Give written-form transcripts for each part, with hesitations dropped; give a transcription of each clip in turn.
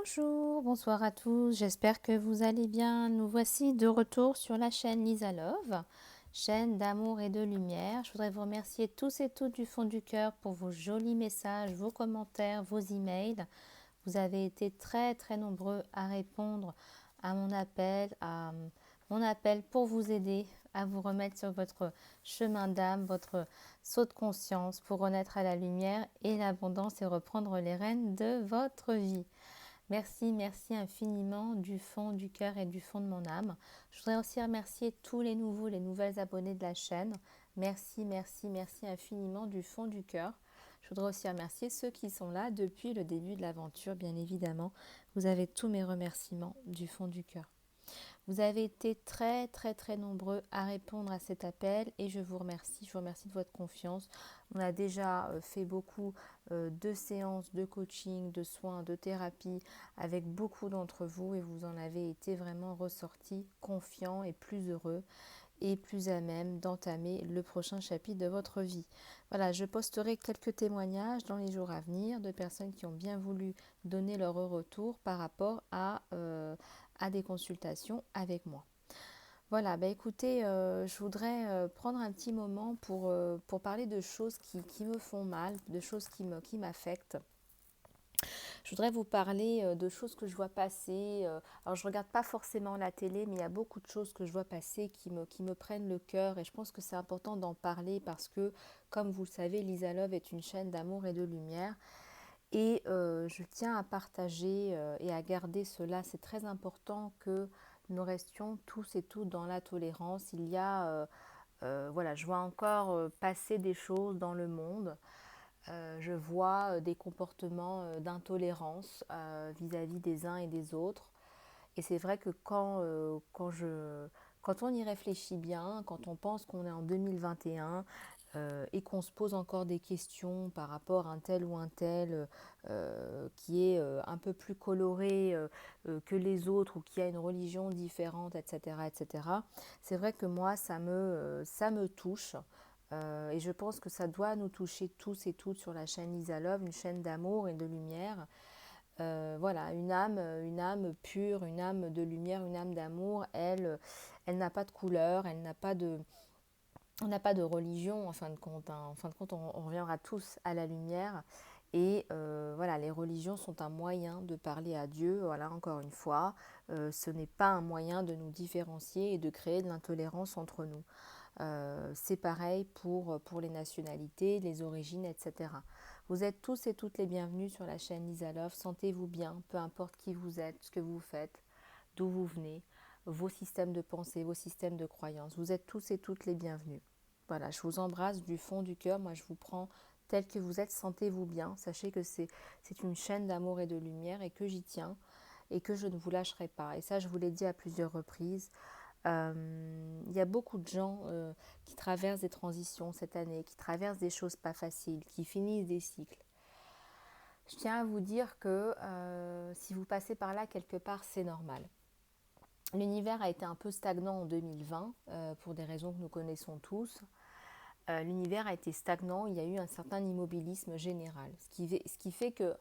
Bonjour, bonsoir à tous, j'espère que vous allez bien. Nous voici de retour sur la chaîne Lisa Love, chaîne d'amour et de lumière. Je voudrais vous remercier tous et toutes du fond du cœur pour vos jolis messages, vos commentaires, vos emails. Vous avez été très très nombreux à répondre à mon appel pour vous aider à vous remettre sur votre chemin d'âme, votre saut de conscience pour renaître à la lumière et l'abondance et reprendre les rênes de votre vie. Merci, merci infiniment du fond du cœur et du fond de mon âme. Je voudrais aussi remercier tous les nouveaux, les nouvelles abonnés de la chaîne. Merci, merci, merci infiniment du fond du cœur. Je voudrais aussi remercier ceux qui sont là depuis le début de l'aventure, bien évidemment. Vous avez tous mes remerciements du fond du cœur. Vous avez été très très très nombreux à répondre à cet appel et je vous remercie. Je vous remercie de votre confiance. On a déjà fait beaucoup de séances de coaching, de soins, de thérapie avec beaucoup d'entre vous et vous en avez été vraiment ressortis confiants et plus heureux et plus à même d'entamer le prochain chapitre de votre vie. Voilà, je posterai quelques témoignages dans les jours à venir de personnes qui ont bien voulu donner leur retour par rapport à des consultations avec moi. Voilà, bah écoutez, je voudrais prendre un petit moment pour parler de choses qui me font mal, de choses qui m'affectent. Je voudrais vous parler de choses que je vois passer. Alors, je ne regarde pas forcément la télé, mais il y a beaucoup de choses que je vois passer qui me prennent le cœur. Et je pense que c'est important d'en parler parce que, comme vous le savez, Lisa Love est une chaîne d'amour et de lumière. Et je tiens à partager et à garder cela. C'est très important que nous restions tous et toutes dans la tolérance. Voilà, je vois encore passer des choses dans le monde. Je vois des comportements d'intolérance vis-à-vis des uns et des autres. Et c'est vrai que quand on y réfléchit bien, quand on pense qu'on est en 2021 et qu'on se pose encore des questions par rapport à un tel ou un tel qui est un peu plus coloré que les autres ou qui a une religion différente, etc., etc., c'est vrai que moi, ça me touche. Et je pense que ça doit nous toucher tous et toutes sur la chaîne Lisa Love, une chaîne d'amour et de lumière. Voilà, une âme pure, une âme de lumière, une âme d'amour, elle n'a pas de couleur, elle n'a pas de religion, en fin de compte. Hein. En fin de compte, on reviendra tous à la lumière. Et voilà, les religions sont un moyen de parler à Dieu, voilà, encore une fois. Ce n'est pas un moyen de nous différencier et de créer de l'intolérance entre nous. C'est pareil pour les nationalités, les origines, etc. Vous êtes tous et toutes les bienvenus sur la chaîne Lisa Love. Sentez-vous bien, peu importe qui vous êtes, ce que vous faites, d'où vous venez, vos systèmes de pensée, vos systèmes de croyances. Vous êtes tous et toutes les bienvenus. Voilà, je vous embrasse du fond du cœur. Moi, je vous prends tel que vous êtes. Sentez-vous bien. Sachez que c'est une chaîne d'amour et de lumière et que j'y tiens et que je ne vous lâcherai pas. Et ça, je vous l'ai dit à plusieurs reprises. Il y a beaucoup de gens qui traversent des transitions cette année, qui traversent des choses pas faciles, qui finissent des cycles. Je tiens à vous dire que si vous passez par là quelque part, c'est normal. L'univers a été un peu stagnant en 2020 pour des raisons que nous connaissons tous. L'univers a été stagnant, il y a eu un certain immobilisme général. Ce qui fait que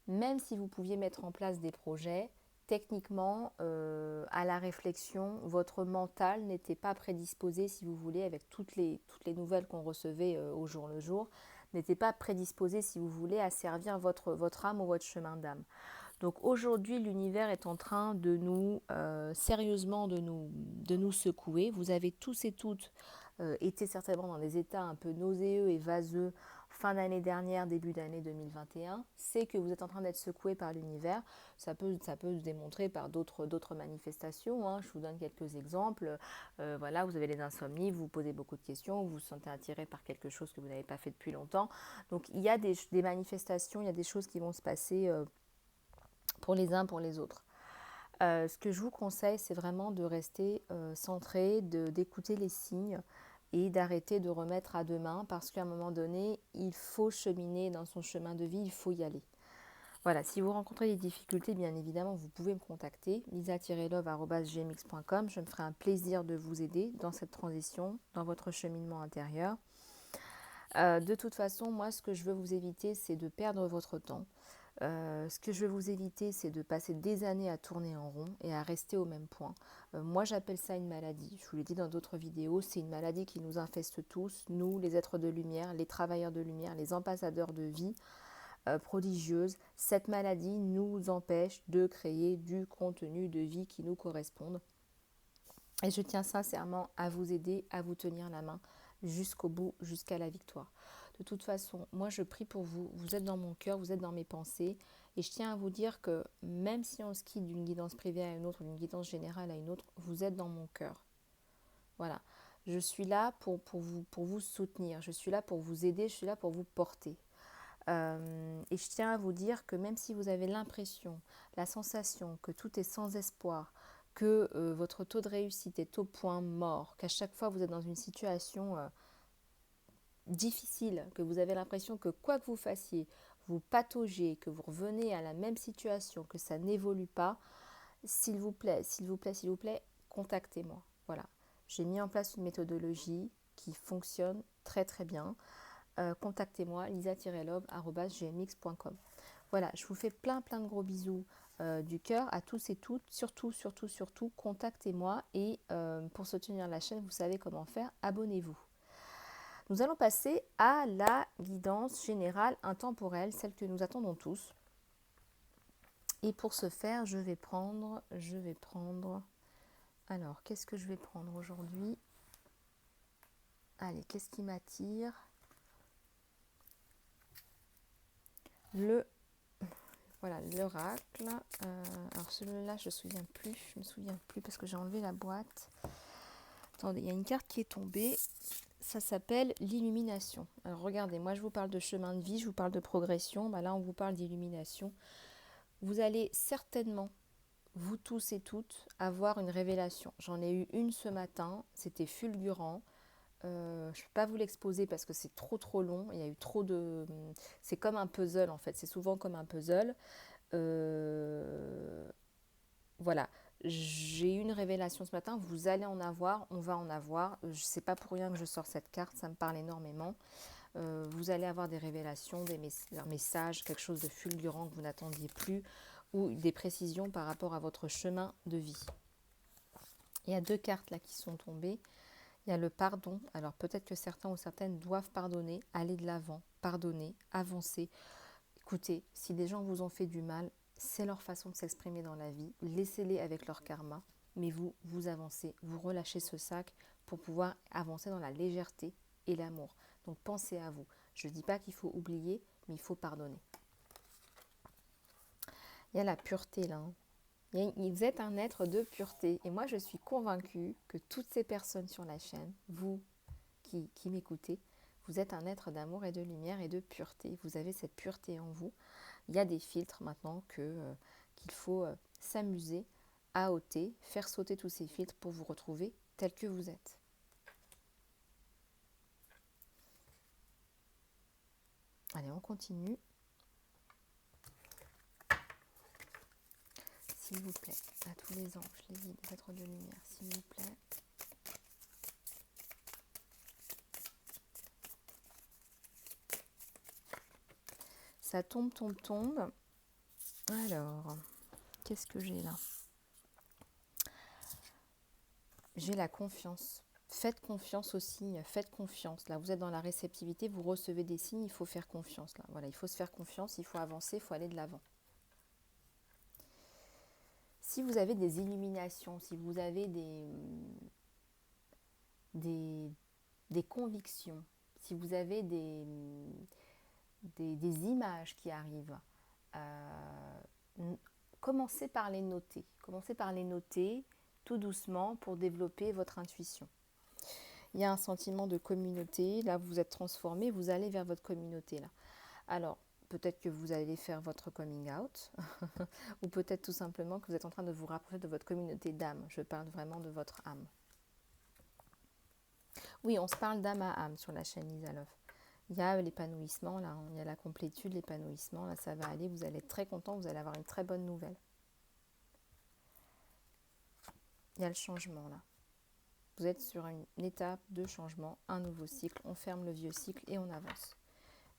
même si vous pouviez mettre en place des projets, techniquement, à la réflexion, votre mental n'était pas prédisposé, si vous voulez, avec toutes les nouvelles qu'on recevait au jour le jour, n'était pas prédisposé, si vous voulez, à servir votre âme ou votre chemin d'âme. Donc aujourd'hui, l'univers est en train de nous, sérieusement, de nous secouer. Vous avez tous et toutes été certainement dans des états un peu nauséeux et vaseux fin d'année dernière, début d'année 2021. C'est que vous êtes en train d'être secoué par l'univers. Ça peut se démontrer par d'autres manifestations. Hein. Je vous donne quelques exemples. Voilà, vous avez les insomnies, vous vous posez beaucoup de questions, vous vous sentez attiré par quelque chose que vous n'avez pas fait depuis longtemps. Donc il y a des manifestations, il y a des choses qui vont se passer pour les uns, pour les autres. Ce que je vous conseille, c'est vraiment de rester centré, d'écouter les signes et d'arrêter de remettre à demain parce qu'à un moment donné, il faut cheminer dans son chemin de vie, il faut y aller. Voilà, si vous rencontrez des difficultés, bien évidemment, vous pouvez me contacter, lisa-love@gmx.com. Je me ferai un plaisir de vous aider dans cette transition, dans votre cheminement intérieur. De toute façon, moi, ce que je veux vous éviter, c'est de perdre votre temps. Ce que je vais vous éviter, c'est de passer des années à tourner en rond et à rester au même point. Moi, j'appelle ça une maladie. Je vous l'ai dit dans d'autres vidéos, c'est une maladie qui nous infeste tous, nous, les êtres de lumière, les travailleurs de lumière, les ambassadeurs de vie prodigieuse. Cette maladie nous empêche de créer du contenu de vie qui nous corresponde. Et je tiens sincèrement à vous aider, à vous tenir la main jusqu'au bout, jusqu'à la victoire. De toute façon, moi je prie pour vous, vous êtes dans mon cœur, vous êtes dans mes pensées, et je tiens à vous dire que même si on se quitte d'une guidance privée à une autre, d'une guidance générale à une autre, vous êtes dans mon cœur. Voilà, je suis là pour vous soutenir, je suis là pour vous aider, je suis là pour vous porter. Et je tiens à vous dire que même si vous avez l'impression, la sensation que tout est sans espoir, que votre taux de réussite est au point mort, qu'à chaque fois vous êtes dans une situation difficile, que vous avez l'impression que quoi que vous fassiez, vous pataugez, que vous revenez à la même situation, que ça n'évolue pas, s'il vous plaît, s'il vous plaît, s'il vous plaît, contactez-moi. Voilà, j'ai mis en place une méthodologie qui fonctionne très très bien. Contactez-moi lisa-love@gmx.com. Voilà, je vous fais plein de gros bisous du cœur à tous et toutes. Surtout, contactez-moi et pour soutenir la chaîne, vous savez comment faire, abonnez-vous. Nous allons passer à la guidance générale intemporelle, celle que nous attendons tous. Et pour ce faire, je vais prendre... Alors, qu'est-ce que je vais prendre aujourd'hui? Allez, qu'est-ce qui m'attire? Voilà, l'oracle. Alors celui-là, je me souviens plus parce que j'ai enlevé la boîte. Attendez, il y a une carte qui est tombée. Ça s'appelle l'illumination. Alors regardez, moi je vous parle de chemin de vie, je vous parle de progression. Là, on vous parle d'illumination. Vous allez certainement, vous tous et toutes, avoir une révélation. J'en ai eu une ce matin, c'était fulgurant. Je ne peux pas vous l'exposer parce que c'est trop long. Il y a eu trop de... C'est comme un puzzle en fait, c'est souvent comme un puzzle. Voilà, j'ai eu une révélation ce matin, vous allez en avoir, on va en avoir. C'est pas pour rien que je sors cette carte, ça me parle énormément. Vous allez avoir des révélations, un message, quelque chose de fulgurant que vous n'attendiez plus, ou des précisions par rapport à votre chemin de vie. Il y a deux cartes là qui sont tombées. Il y a le pardon. Alors peut-être que certains ou certaines doivent pardonner, aller de l'avant, pardonner, avancer. Écoutez, si des gens vous ont fait du mal, c'est leur façon de s'exprimer dans la vie. Laissez-les avec leur karma, mais vous avancez, vous relâchez ce sac pour pouvoir avancer dans la légèreté et l'amour. Donc pensez à vous. Je ne dis pas qu'il faut oublier, mais il faut pardonner. Il y a la pureté là. Vous êtes un être de pureté. Et moi, je suis convaincue que toutes ces personnes sur la chaîne, vous qui m'écoutez, vous êtes un être d'amour et de lumière et de pureté. Vous avez cette pureté en vous. Il y a des filtres maintenant qu'il faut s'amuser à ôter, faire sauter tous ces filtres pour vous retrouver tel que vous êtes. Allez, on continue. S'il vous plaît, à tous les anges, les guides, les êtres de lumière, s'il vous plaît. Ça tombe. Alors, qu'est-ce que j'ai là? J'ai la confiance. Faites confiance aux signes, faites confiance. Là, vous êtes dans la réceptivité, vous recevez des signes, il faut faire confiance. Là. Voilà, il faut se faire confiance, il faut avancer, il faut aller de l'avant. Si vous avez des illuminations, si vous avez des convictions, si vous avez des images qui arrivent, commencez par les noter. Commencez par les noter tout doucement pour développer votre intuition. Il y a un sentiment de communauté. Là, vous êtes transformé, vous allez vers votre communauté. Là. Alors, peut-être que vous allez faire votre coming out, ou peut-être tout simplement que vous êtes en train de vous rapprocher de votre communauté d'âme. Je parle vraiment de votre âme. Oui, on se parle d'âme à âme sur la chaîne Lisa Love. Il y a l'épanouissement, là, il y a la complétude, l'épanouissement, là, ça va aller, vous allez être très content, vous allez avoir une très bonne nouvelle. Il y a le changement, là. Vous êtes sur une étape de changement, un nouveau cycle, on ferme le vieux cycle et on avance.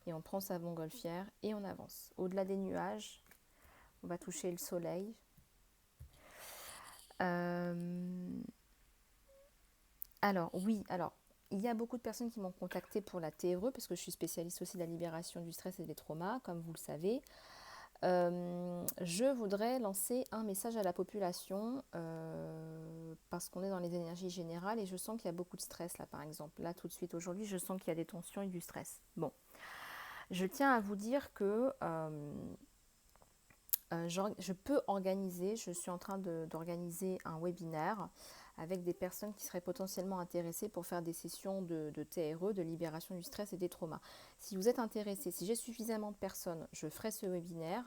et on prend sa montgolfière et on avance. Au-delà des nuages, on va toucher le soleil. Alors oui, alors il y a beaucoup de personnes qui m'ont contacté pour la TRE parce que je suis spécialiste aussi de la libération du stress et des traumas, comme vous le savez. Je voudrais lancer un message à la population parce qu'on est dans les énergies générales et je sens qu'il y a beaucoup de stress là par exemple. Là tout de suite aujourd'hui je sens qu'il y a des tensions et du stress. Bon, je tiens à vous dire que je peux organiser, je suis en train d'organiser un webinaire avec des personnes qui seraient potentiellement intéressées pour faire des sessions de TRE, de libération du stress et des traumas. Si vous êtes intéressé, si j'ai suffisamment de personnes, je ferai ce webinaire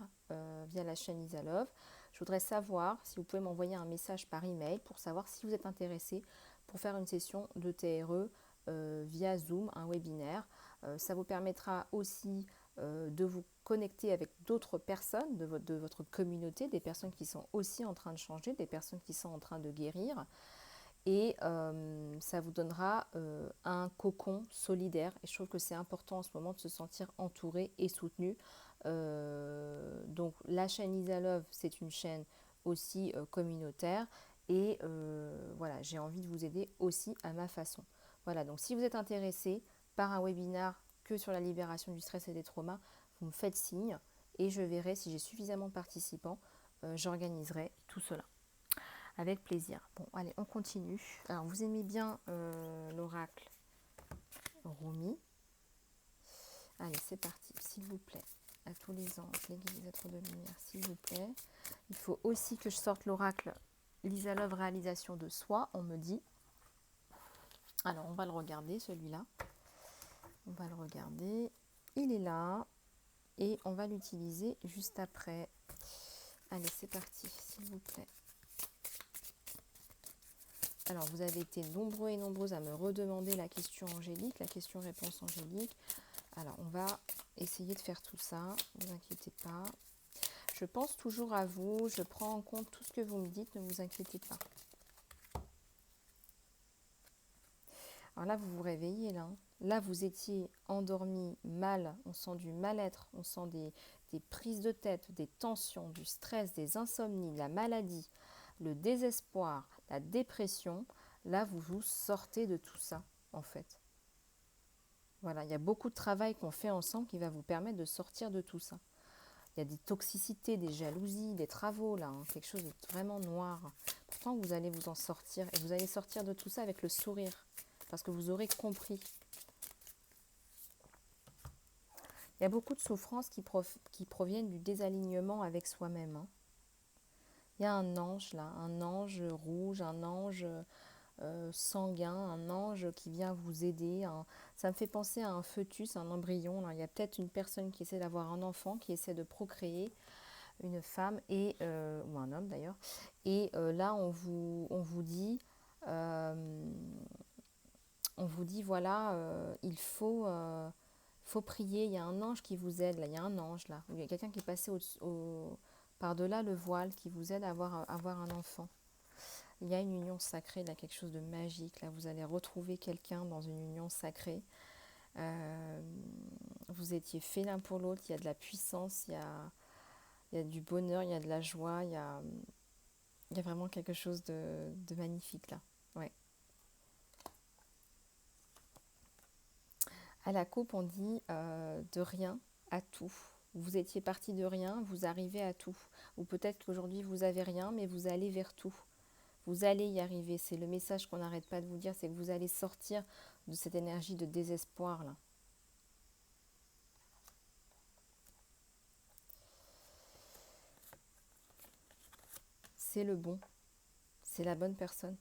via la chaîne Lisa Love. Je voudrais savoir si vous pouvez m'envoyer un message par email pour savoir si vous êtes intéressé pour faire une session de TRE via Zoom, un webinaire. Ça vous permettra aussi de vous connecter avec d'autres personnes de votre communauté, des personnes qui sont aussi en train de changer, des personnes qui sont en train de guérir. Et ça vous donnera un cocon solidaire. Et je trouve que c'est important en ce moment de se sentir entouré et soutenu. Donc la chaîne Lisa Love, c'est une chaîne aussi communautaire. Et voilà, j'ai envie de vous aider aussi à ma façon. Voilà, donc si vous êtes intéressé par un webinaire que sur la libération du stress et des traumas, vous me faites signe et je verrai si j'ai suffisamment de participants, j'organiserai tout cela. Avec plaisir. Bon, allez, on continue. Alors, vous aimez bien l'oracle Rumi. Allez, c'est parti, s'il vous plaît. À tous les anges, les guides, les êtres de lumière, s'il vous plaît. Il faut aussi que je sorte l'oracle Lisa Love, réalisation de soi, on me dit. Alors, on va le regarder, celui-là. On va le regarder. Il est là. Et on va l'utiliser juste après. Allez, c'est parti, s'il vous plaît. Alors, vous avez été nombreux et nombreuses à me redemander la question angélique, la question-réponse angélique. Alors, on va essayer de faire tout ça, ne vous inquiétez pas. Je pense toujours à vous, je prends en compte tout ce que vous me dites, ne vous inquiétez pas. Alors là, vous vous réveillez, là. Là, vous étiez endormi, mal, on sent du mal-être, on sent des prises de tête, des tensions, du stress, des insomnies, la maladie, le désespoir, la dépression. Là, vous vous sortez de tout ça, en fait. Voilà, il y a beaucoup de travail qu'on fait ensemble qui va vous permettre de sortir de tout ça. Il y a des toxicités, des jalousies, des travaux, là, hein, quelque chose de vraiment noir. Pourtant, vous allez vous en sortir et vous allez sortir de tout ça avec le sourire parce que vous aurez compris. Il y a beaucoup de souffrances qui proviennent du désalignement avec soi-même. Hein. Il y a un ange là, un ange rouge, un ange sanguin, un ange qui vient vous aider. Ça me fait penser à un fœtus, un embryon. Là. Il y a peut-être une personne qui essaie d'avoir un enfant, qui essaie de procréer, une femme et, ou un homme d'ailleurs. Et là, on vous dit voilà, faut prier. Il y a un ange qui vous aide. Là, il y a un ange là. Il y a quelqu'un qui est passé par-delà le voile qui vous aide à avoir un enfant. Il y a une union sacrée, là, quelque chose de magique. Là, vous allez retrouver quelqu'un dans une union sacrée. Vous étiez faits l'un pour l'autre. Il y a de la puissance, il y a du bonheur, il y a de la joie. Il y a vraiment quelque chose de magnifique là. Ouais. À la coupe, on dit de rien à tout. Vous étiez parti de rien, vous arrivez à tout. Ou peut-être qu'aujourd'hui, vous n'avez rien, mais vous allez vers tout. Vous allez y arriver. C'est le message qu'on n'arrête pas de vous dire, c'est que vous allez sortir de cette énergie de désespoir là. C'est le bon. C'est la bonne personne.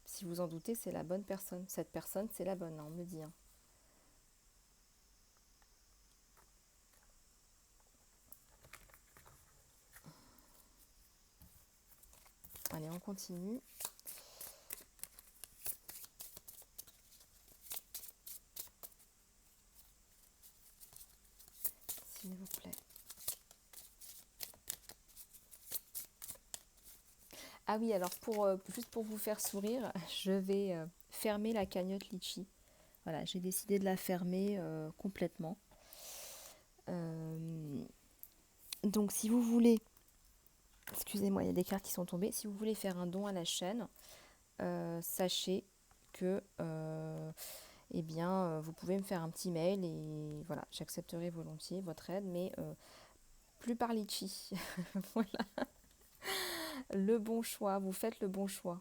Si vous en doutez, c'est la bonne personne. Cette personne, c'est la bonne, hein, on me dit. Hein. Allez, on continue. S'il vous plaît. Ah oui, alors juste pour vous faire sourire, je vais fermer la cagnotte Litchi. Voilà, j'ai décidé de la fermer complètement. Euh, donc si vous voulez, excusez-moi, il y a des cartes qui sont tombées. Si vous voulez faire un don à la chaîne, sachez que eh bien, vous pouvez me faire un petit mail et voilà, j'accepterai volontiers votre aide, mais plus par litchi. Voilà, le bon choix, vous faites le bon choix.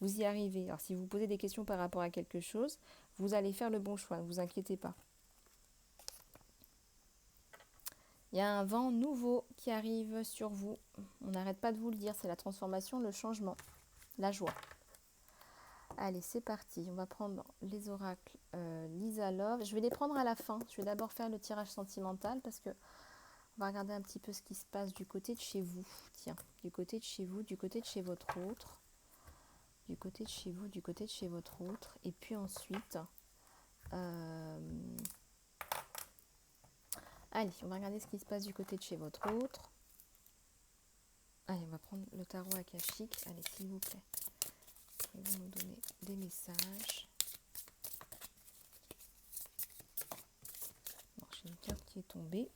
Vous y arrivez. Alors si vous posez des questions par rapport à quelque chose, vous allez faire le bon choix, ne vous inquiétez pas. Il y a un vent nouveau qui arrive sur vous. On n'arrête pas de vous le dire, c'est la transformation, le changement, la joie. Allez, c'est parti. On va prendre les oracles Lisa Love. Je vais les prendre à la fin. Je vais d'abord faire le tirage sentimental parce que on va regarder un petit peu ce qui se passe du côté de chez vous. Tiens, du côté de chez vous, du côté de chez votre autre. Du côté de chez vous, du côté de chez votre autre. Et puis ensuite, euh, allez, on va regarder ce qui se passe du côté de chez votre autre. Allez, on va prendre le tarot akashique. Allez, s'il vous plaît. Pouvez-vous nous donner des messages? Bon, j'ai une carte qui est tombée.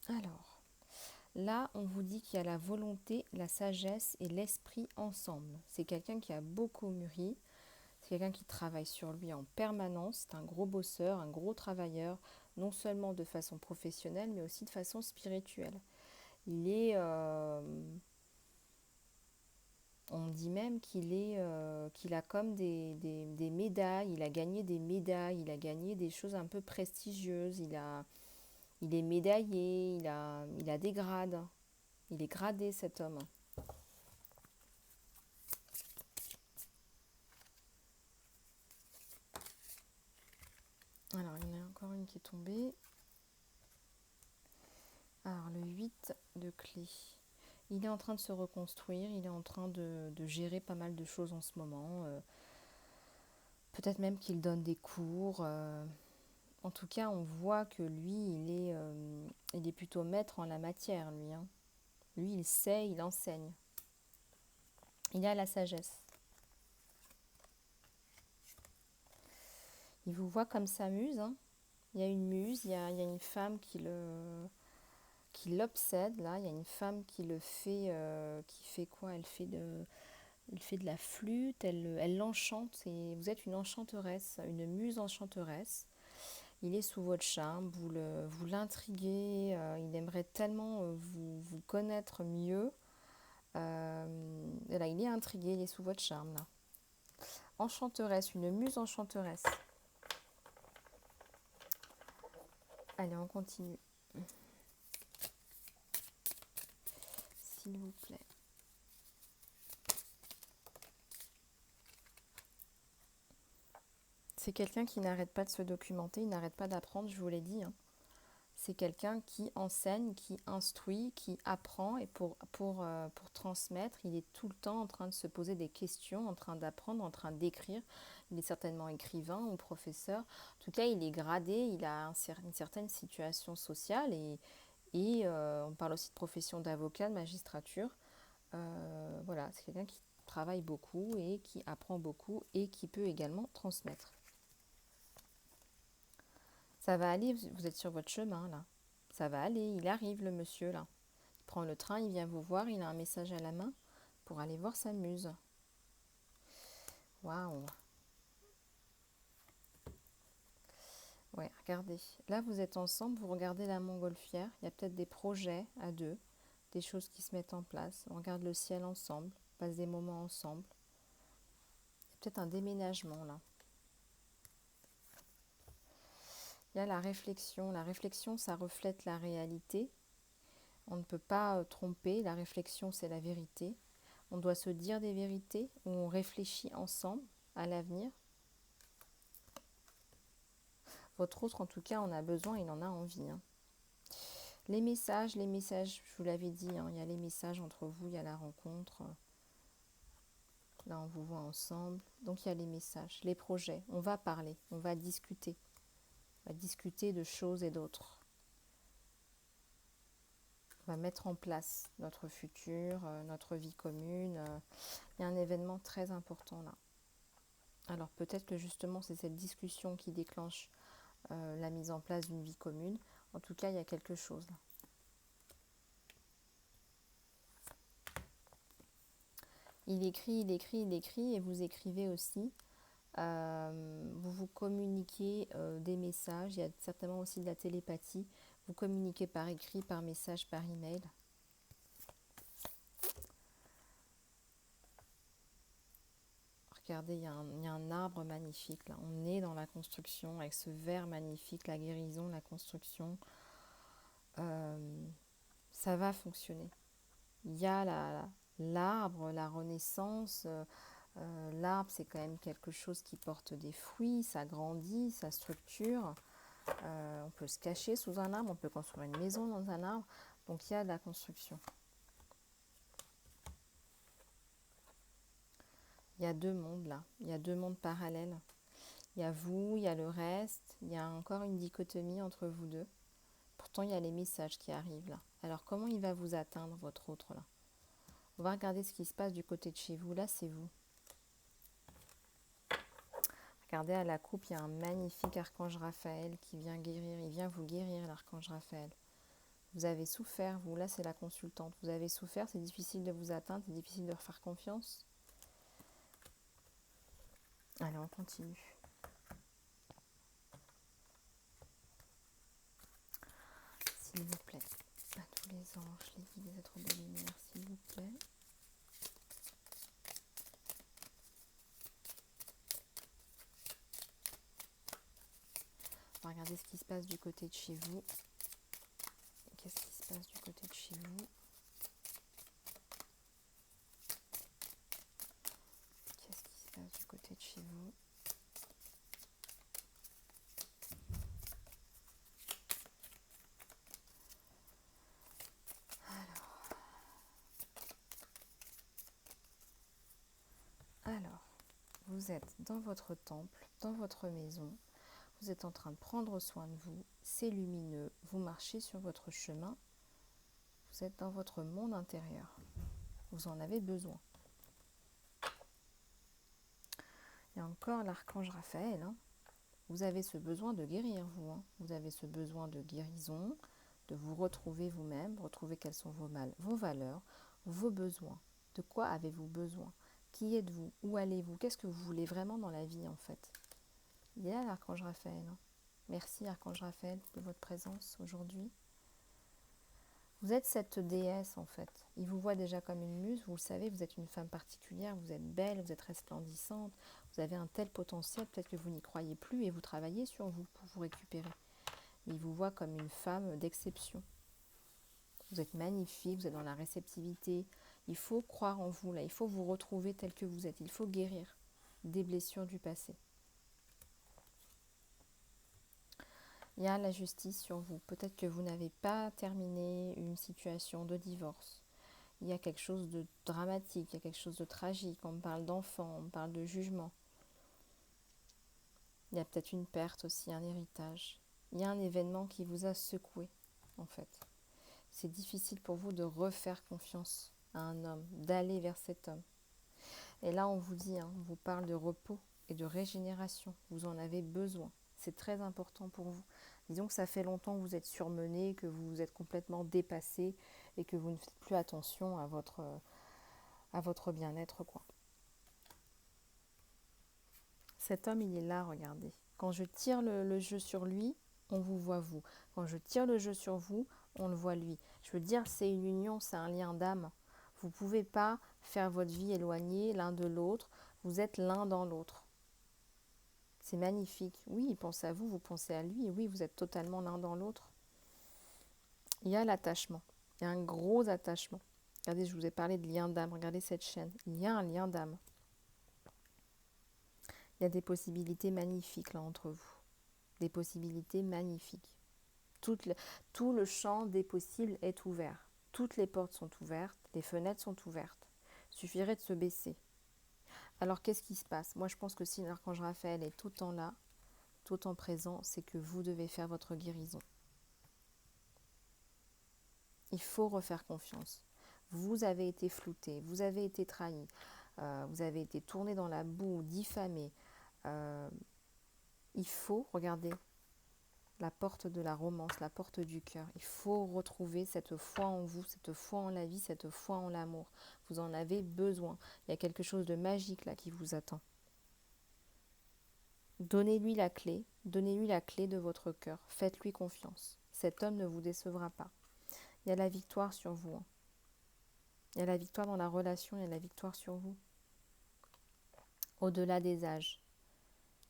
Alors, là, on vous dit qu'il y a la volonté, la sagesse et l'esprit ensemble. C'est quelqu'un qui a beaucoup mûri. C'est quelqu'un qui travaille sur lui en permanence. C'est un gros bosseur, un gros travailleur, non seulement de façon professionnelle, mais aussi de façon spirituelle. Il est... on dit même qu'il a comme des médailles, il a gagné des médailles, il a gagné des choses un peu prestigieuses, il est médaillé, il a des grades. Il est gradé cet homme. Alors, il y en a encore une qui est tombée. Alors, le 8 de clés. Il est en train de se reconstruire, il est en train de gérer pas mal de choses en ce moment. Peut-être même qu'il donne des cours. En tout cas, on voit que lui, il est plutôt maître en la matière, lui. Hein. Lui, il sait, il enseigne. Il a la sagesse. Il vous voit comme sa muse. Hein. Il y a une muse, il y a une femme qui l'obsède là. Il y a une femme qui le fait, qui fait quoi? Elle fait de la flûte, elle l'enchante. Et vous êtes une enchanteresse, une muse enchanteresse. Il est sous votre charme, vous l'intriguez. Il aimerait tellement vous connaître mieux. Là, il est intrigué, il est sous votre charme là. Enchanteresse, une muse enchanteresse. Allez, on continue. S'il vous plaît. C'est quelqu'un qui n'arrête pas de se documenter, il n'arrête pas d'apprendre, je vous l'ai dit. Hein. C'est quelqu'un qui enseigne, qui instruit, qui apprend. Et pour transmettre, il est tout le temps en train de se poser des questions, en train d'apprendre, en train d'écrire. Il est certainement écrivain ou professeur. En tout cas, il est gradé, il a une certaine situation sociale. Et on parle aussi de profession d'avocat, de magistrature. Voilà, c'est quelqu'un qui travaille beaucoup et qui apprend beaucoup et qui peut également transmettre. Ça va aller, vous êtes sur votre chemin là. Ça va aller, il arrive le monsieur là. Il prend le train, il vient vous voir, il a un message à la main pour aller voir sa muse. Waouh. Ouais, regardez. Là, vous êtes ensemble, vous regardez la montgolfière. Il y a peut-être des projets à deux, des choses qui se mettent en place. On regarde le ciel ensemble, on passe des moments ensemble. Il y a peut-être un déménagement là. Il y a la réflexion. La réflexion, ça reflète la réalité. On ne peut pas tromper. La réflexion, c'est la vérité. On doit se dire des vérités où on réfléchit ensemble à l'avenir. Votre autre, en tout cas, en a besoin, il en a envie. Hein. Les messages, je vous l'avais dit, hein, il y a les messages entre vous, il y a la rencontre. Là, on vous voit ensemble. Donc, il y a les messages, les projets. On va parler, on va discuter. On va discuter de choses et d'autres. On va mettre en place notre futur, notre vie commune. Il y a un événement très important là. Alors peut-être que justement c'est cette discussion qui déclenche la mise en place d'une vie commune. En tout cas, il y a quelque chose là. Il écrit, il écrit, il écrit et vous écrivez aussi. Vous vous communiquez des messages. Il y a certainement aussi de la télépathie. Vous communiquez par écrit, par message, par email. Regardez, il y a un arbre magnifique là. On est dans la construction avec ce verre magnifique, la guérison, la construction. Euh, Ça va fonctionner. Il y a l'arbre, la renaissance. L'arbre, c'est quand même quelque chose qui porte des fruits, ça grandit, ça structure. On peut se cacher sous un arbre, on peut construire une maison dans un arbre. Donc il y a de la construction. Il y a deux mondes là, il y a deux mondes parallèles. Il y a vous, il y a le reste, il y a encore une dichotomie entre vous deux. Pourtant, il y a les messages qui arrivent là. Alors comment il va vous atteindre, votre autre là? On va regarder ce qui se passe du côté de chez vous. Là, c'est vous. Regardez à la coupe, il y a un magnifique archange Raphaël qui vient guérir. Il vient vous guérir, l'archange Raphaël. Vous avez souffert, vous, là c'est la consultante. Vous avez souffert, c'est difficile de vous atteindre, c'est difficile de faire confiance. Allez, on continue. S'il vous plaît, à tous les anges, les guides, les êtres de lumière, s'il vous plaît. On va regarder ce qui se passe du côté de chez vous. Qu'est-ce qui se passe du côté de chez vous? Qu'est-ce qui se passe du côté de chez vous? Alors, vous êtes dans votre temple, dans votre maison. Vous êtes en train de prendre soin de vous. C'est lumineux. Vous marchez sur votre chemin. Vous êtes dans votre monde intérieur. Vous en avez besoin. Il y a encore l'archange Raphaël. Vous avez ce besoin de guérir, vous. Vous avez ce besoin de guérison, de vous retrouver vous-même, retrouver quelles sont vos valeurs, vos besoins. De quoi avez-vous besoin? Qui êtes-vous? Où allez-vous? Qu'est-ce que vous voulez vraiment dans la vie, en fait? Il est là, l'archange Raphaël. Merci, archange Raphaël, de votre présence aujourd'hui. Vous êtes cette déesse, en fait. Il vous voit déjà comme une muse, vous le savez, vous êtes une femme particulière, vous êtes belle, vous êtes resplendissante, vous avez un tel potentiel, peut-être que vous n'y croyez plus et vous travaillez sur vous pour vous récupérer. Mais il vous voit comme une femme d'exception. Vous êtes magnifique, vous êtes dans la réceptivité. Il faut croire en vous, là. Il faut vous retrouver tel que vous êtes. Il faut guérir des blessures du passé. Il y a la justice sur vous. Peut-être que vous n'avez pas terminé une situation de divorce. Il y a quelque chose de dramatique, il y a quelque chose de tragique. On me parle d'enfants, on me parle de jugement. Il y a peut-être une perte aussi, un héritage. Il y a un événement qui vous a secoué, en fait. C'est difficile pour vous de refaire confiance à un homme, d'aller vers cet homme. Et là, on vous dit, on vous parle de repos et de régénération. Vous en avez besoin. C'est très important pour vous. Disons que ça fait longtemps que vous êtes surmené, que vous êtes complètement dépassé et que vous ne faites plus attention à votre bien-être, quoi. Cet homme, il est là, regardez. Quand je tire le jeu sur lui, on vous voit vous. Quand je tire le jeu sur vous, on le voit lui. Je veux dire, c'est une union, c'est un lien d'âme. Vous ne pouvez pas faire votre vie éloignée l'un de l'autre. Vous êtes l'un dans l'autre. C'est magnifique. Oui, il pense à vous, vous pensez à lui. Oui, vous êtes totalement l'un dans l'autre. Il y a l'attachement. Il y a un gros attachement. Regardez, je vous ai parlé de lien d'âme. Regardez cette chaîne. Il y a un lien d'âme. Il y a des possibilités magnifiques là entre vous. Des possibilités magnifiques. Tout le champ des possibles est ouvert. Toutes les portes sont ouvertes, les fenêtres sont ouvertes. Il suffirait de se baisser. Alors qu'est-ce qui se passe? Moi je pense que si l'archange Raphaël est autant là, autant présent, c'est que vous devez faire votre guérison. Il faut refaire confiance. Vous avez été flouté, vous avez été trahi, vous avez été tourné dans la boue, diffamé. Euh, il faut, regardez, la porte de la romance, la porte du cœur. Il faut retrouver cette foi en vous, cette foi en la vie, cette foi en l'amour. Vous en avez besoin. Il y a quelque chose de magique là qui vous attend. Donnez-lui la clé de votre cœur. Faites-lui confiance. Cet homme ne vous décevra pas. Il y a la victoire sur vous. Hein. Il y a la victoire dans la relation, il y a la victoire sur vous. Au-delà des âges.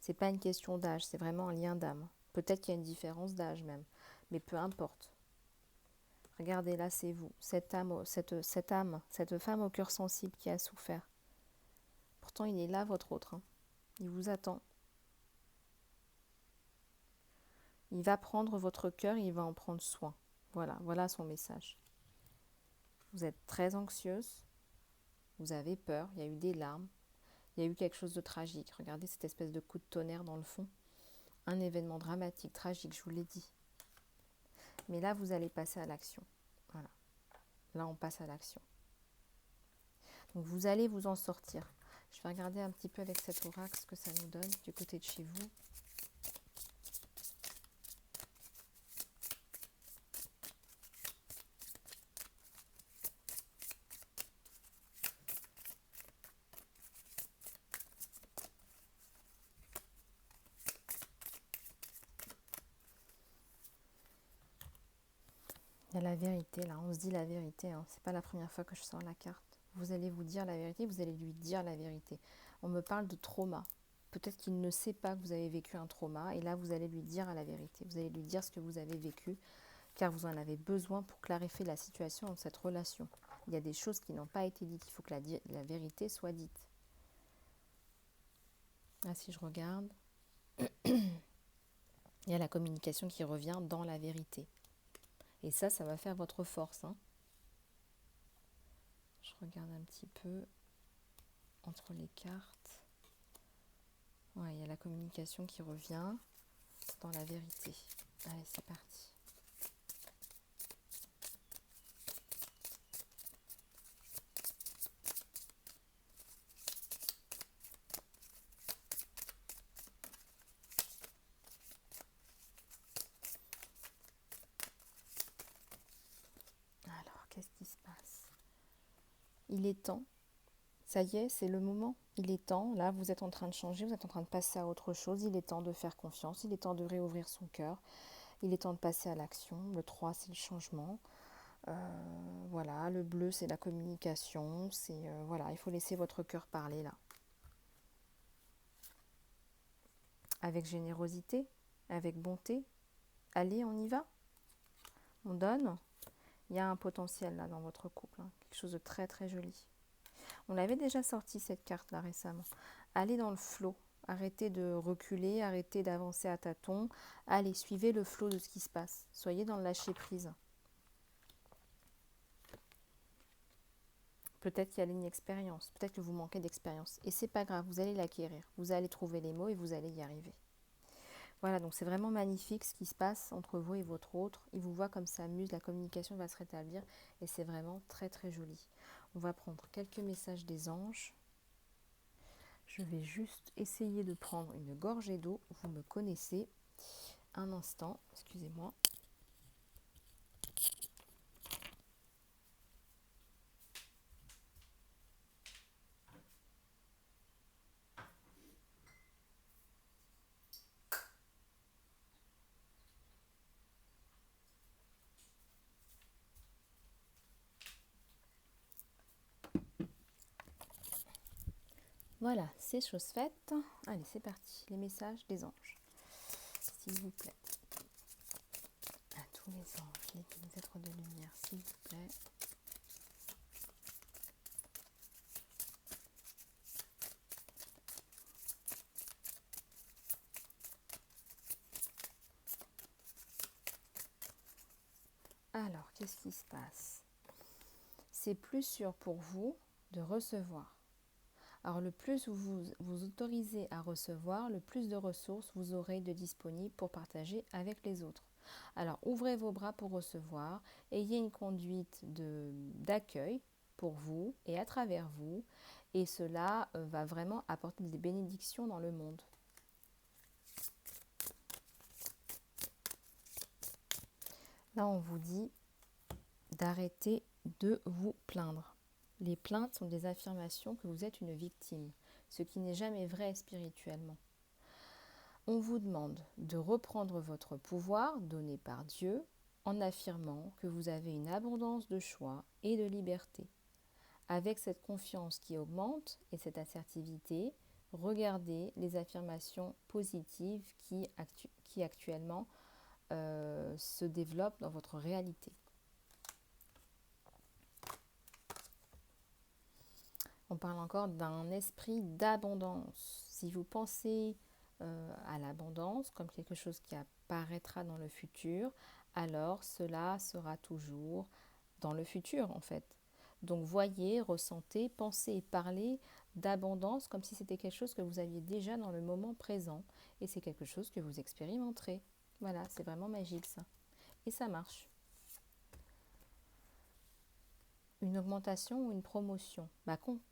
C'est pas une question d'âge, c'est vraiment un lien d'âme. Peut-être qu'il y a une différence d'âge même, mais peu importe. Regardez, là, c'est vous, cette âme, cette femme au cœur sensible qui a souffert. Pourtant, il est là, votre autre. Hein. Il vous attend. Il va prendre votre cœur et il va en prendre soin. Voilà, voilà son message. Vous êtes très anxieuse, vous avez peur, il y a eu des larmes, il y a eu quelque chose de tragique. Regardez cette espèce de coup de tonnerre dans le fond. Un événement dramatique, tragique, je vous l'ai dit. Mais là, vous allez passer à l'action. Voilà. Là, on passe à l'action. Donc, vous allez vous en sortir. Je vais regarder un petit peu avec cet oracle ce que ça nous donne du côté de chez vous. Il y a la vérité, là. On se dit la vérité. Hein. C'est pas la première fois que je sors la carte. Vous allez vous dire la vérité, vous allez lui dire la vérité. On me parle de trauma. Peut-être qu'il ne sait pas que vous avez vécu un trauma. Et là, vous allez lui dire la vérité. Vous allez lui dire ce que vous avez vécu. Car vous en avez besoin pour clarifier la situation dans cette relation. Il y a des choses qui n'ont pas été dites. Il faut que la vérité soit dite. Là, si je regarde, il y a la communication qui revient dans la vérité. Et ça va faire votre force. Hein. Je regarde un petit peu entre les cartes. Ouais, il y a la communication qui revient dans la vérité. Allez, c'est parti. Alors, qu'est-ce qui se passe? Il est temps. Ça y est, c'est le moment. Il est temps. Là, vous êtes en train de changer, vous êtes en train de passer à autre chose. Il est temps de faire confiance. Il est temps de réouvrir son cœur. Il est temps de passer à l'action. Le 3, c'est le changement. Voilà, le bleu, c'est la communication. Voilà, il faut laisser votre cœur parler là. Avec générosité, avec bonté. Allez, on y va. On donne. Il y a un potentiel là dans votre couple. Hein. Quelque chose de très très joli. On avait déjà sorti cette carte là récemment. Allez dans le flot. Arrêtez de reculer, arrêtez d'avancer à tâtons. Allez, suivez le flot de ce qui se passe. Soyez dans le lâcher prise. Peut-être qu'il y a une expérience, peut-être que vous manquez d'expérience. Et c'est pas grave, vous allez l'acquérir. Vous allez trouver les mots et vous allez y arriver. Voilà, donc c'est vraiment magnifique ce qui se passe entre vous et votre autre. Il vous voit comme ça amuse, la communication va se rétablir et c'est vraiment très très joli. On va prendre quelques messages des anges. Je vais juste essayer de prendre une gorgée d'eau. Vous me connaissez. Un instant, excusez-moi. Voilà, c'est chose faite. Allez, c'est parti. Les messages des anges. S'il vous plaît. À tous les anges, les êtres de lumière, s'il vous plaît. Alors, qu'est-ce qui se passe? C'est plus sûr pour vous de recevoir. Alors, le plus vous vous autorisez à recevoir, le plus de ressources vous aurez de disponibles pour partager avec les autres. Alors, ouvrez vos bras pour recevoir, ayez une conduite d'accueil pour vous et à travers vous, et cela va vraiment apporter des bénédictions dans le monde. Là, on vous dit d'arrêter de vous plaindre. Les plaintes sont des affirmations que vous êtes une victime, ce qui n'est jamais vrai spirituellement. On vous demande de reprendre votre pouvoir donné par Dieu en affirmant que vous avez une abondance de choix et de liberté. Avec cette confiance qui augmente et cette assertivité, regardez les affirmations positives qui actuellement se développent dans votre réalité. On parle encore d'un esprit d'abondance. Si vous pensez à l'abondance comme quelque chose qui apparaîtra dans le futur, alors cela sera toujours dans le futur en fait. Donc voyez, ressentez, pensez et parlez d'abondance comme si c'était quelque chose que vous aviez déjà dans le moment présent et c'est quelque chose que vous expérimenterez. Voilà, c'est vraiment magique ça. Et ça marche. Une augmentation ou une promotion.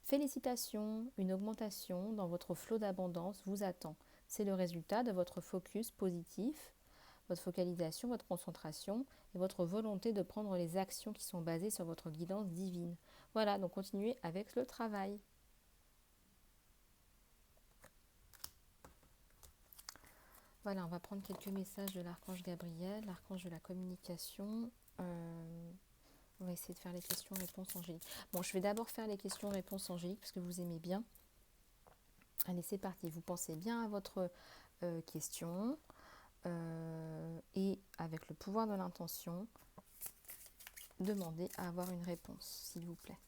Félicitations, une augmentation dans votre flot d'abondance vous attend. C'est le résultat de votre focus positif, votre focalisation, votre concentration et votre volonté de prendre les actions qui sont basées sur votre guidance divine. Voilà, donc continuez avec le travail. Voilà, on va prendre quelques messages de l'archange Gabriel, l'archange de la communication. On va essayer de faire les questions-réponses angéliques. Bon, je vais d'abord faire les questions-réponses angéliques parce que vous aimez bien. Allez, c'est parti. Vous pensez bien à votre question et avec le pouvoir de l'intention, demandez à avoir une réponse, s'il vous plaît.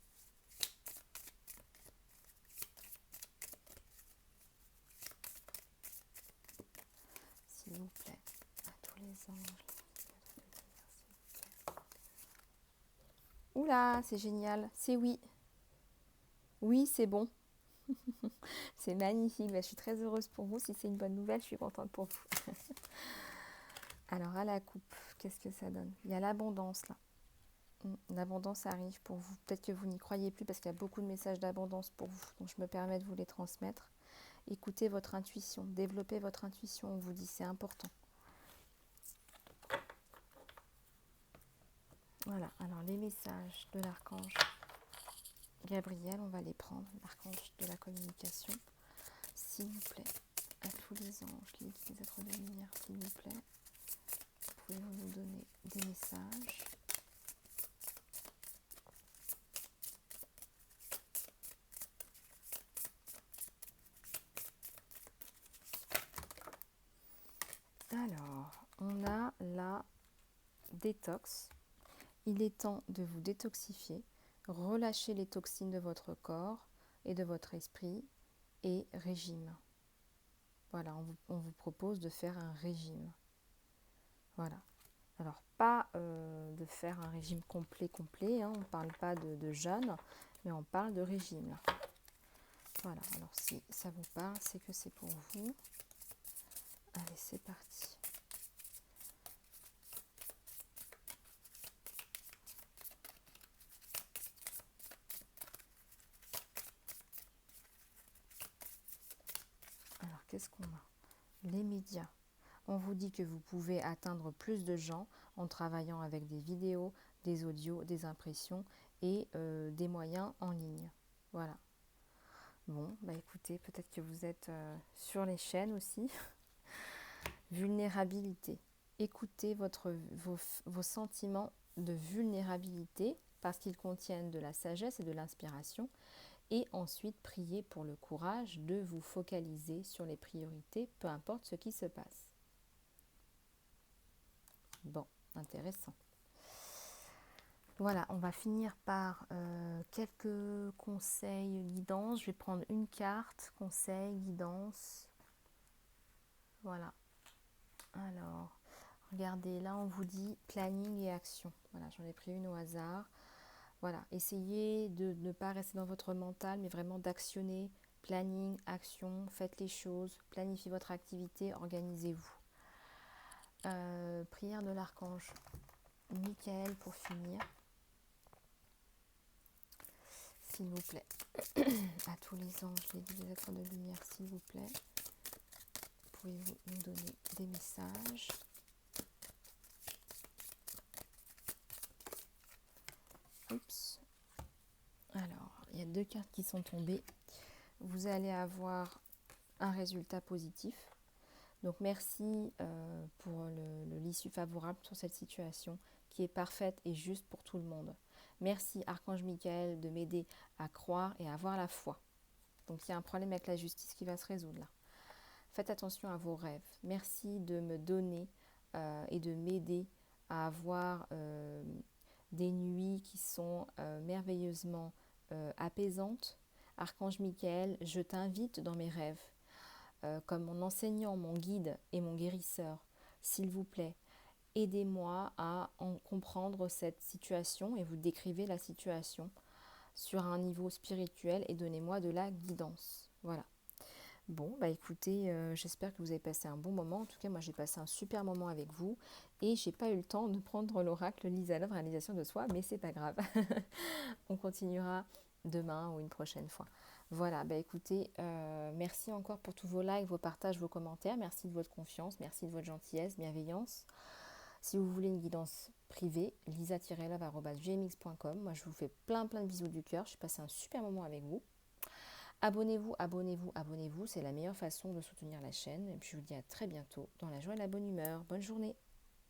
S'il vous plaît, à tous les anges. Oula, c'est génial. C'est oui. Oui, c'est bon. C'est magnifique. Je suis très heureuse pour vous. Si c'est une bonne nouvelle, je suis contente pour vous. Alors, à la coupe, qu'est-ce que ça donne? Il y a l'abondance là. L'abondance arrive pour vous. Peut-être que vous n'y croyez plus parce qu'il y a beaucoup de messages d'abondance pour vous. Donc, je me permets de vous les transmettre. Écoutez votre intuition. Développez votre intuition. On vous dit, c'est important. Voilà. Alors, les messages de l'archange Gabriel, on va les prendre. L'archange de la communication. S'il vous plaît, à tous les anges, les guides, les êtres de lumière, s'il vous plaît, pouvez-vous nous donner des messages? Alors, on a la détox. Il est temps de vous détoxifier, relâcher les toxines de votre corps et de votre esprit et régime. Voilà, on vous propose de faire un régime. Voilà. Alors, pas de faire un régime complet, hein, on ne parle pas de jeûne, mais on parle de régime. Là. Voilà, alors si ça vous parle, c'est que c'est pour vous. Allez, c'est parti. Alors, qu'est-ce qu'on a? Les médias. On vous dit que vous pouvez atteindre plus de gens en travaillant avec des vidéos, des audios, des impressions et des moyens en ligne. Voilà. Bon, bah écoutez, peut-être que vous êtes sur les chaînes aussi. Vulnérabilité. Écoutez vos sentiments de vulnérabilité parce qu'ils contiennent de la sagesse et de l'inspiration. Et ensuite, priez pour le courage de vous focaliser sur les priorités, peu importe ce qui se passe. Bon, intéressant. Voilà, on va finir par quelques conseils, guidance. Je vais prendre une carte, conseil, guidance. Voilà. Alors, regardez, là on vous dit planning et action. Voilà, j'en ai pris une au hasard. Voilà, essayez de ne pas rester dans votre mental, mais vraiment d'actionner. Planning, action, faites les choses, planifiez votre activité, organisez-vous. Prière de l'archange Michael pour finir. S'il vous plaît. À tous les anges, les êtres de lumière, s'il vous plaît. Pouvez-vous nous donner des messages? il y a 2 cartes qui sont tombées. Vous allez avoir un résultat positif. Donc merci pour l'issue favorable sur cette situation qui est parfaite et juste pour tout le monde. Merci Archange Michael de m'aider à croire et à avoir la foi. Donc il y a un problème avec la justice qui va se résoudre là. Faites attention à vos rêves. Merci de me donner et de m'aider à avoir des nuits qui sont merveilleusement apaisantes. Archange Michael, je t'invite dans mes rêves, comme mon enseignant, mon guide et mon guérisseur. S'il vous plaît, aidez-moi à en comprendre cette situation et vous décrivez la situation sur un niveau spirituel et donnez-moi de la guidance. Voilà. Bon, bah écoutez, j'espère que vous avez passé un bon moment. En tout cas, moi j'ai passé un super moment avec vous et j'ai pas eu le temps de prendre l'oracle Lisa Love réalisation de soi, mais c'est pas grave. On continuera demain ou une prochaine fois. Voilà, bah écoutez, merci encore pour tous vos likes, vos partages, vos commentaires. Merci de votre confiance, merci de votre gentillesse, bienveillance. Si vous voulez une guidance privée, lisa-love@gmx.com. Moi, je vous fais plein de bisous du cœur. J'ai passé un super moment avec vous. Abonnez-vous, abonnez-vous, abonnez-vous. C'est la meilleure façon de soutenir la chaîne. Et puis, je vous dis à très bientôt dans la joie et la bonne humeur. Bonne journée.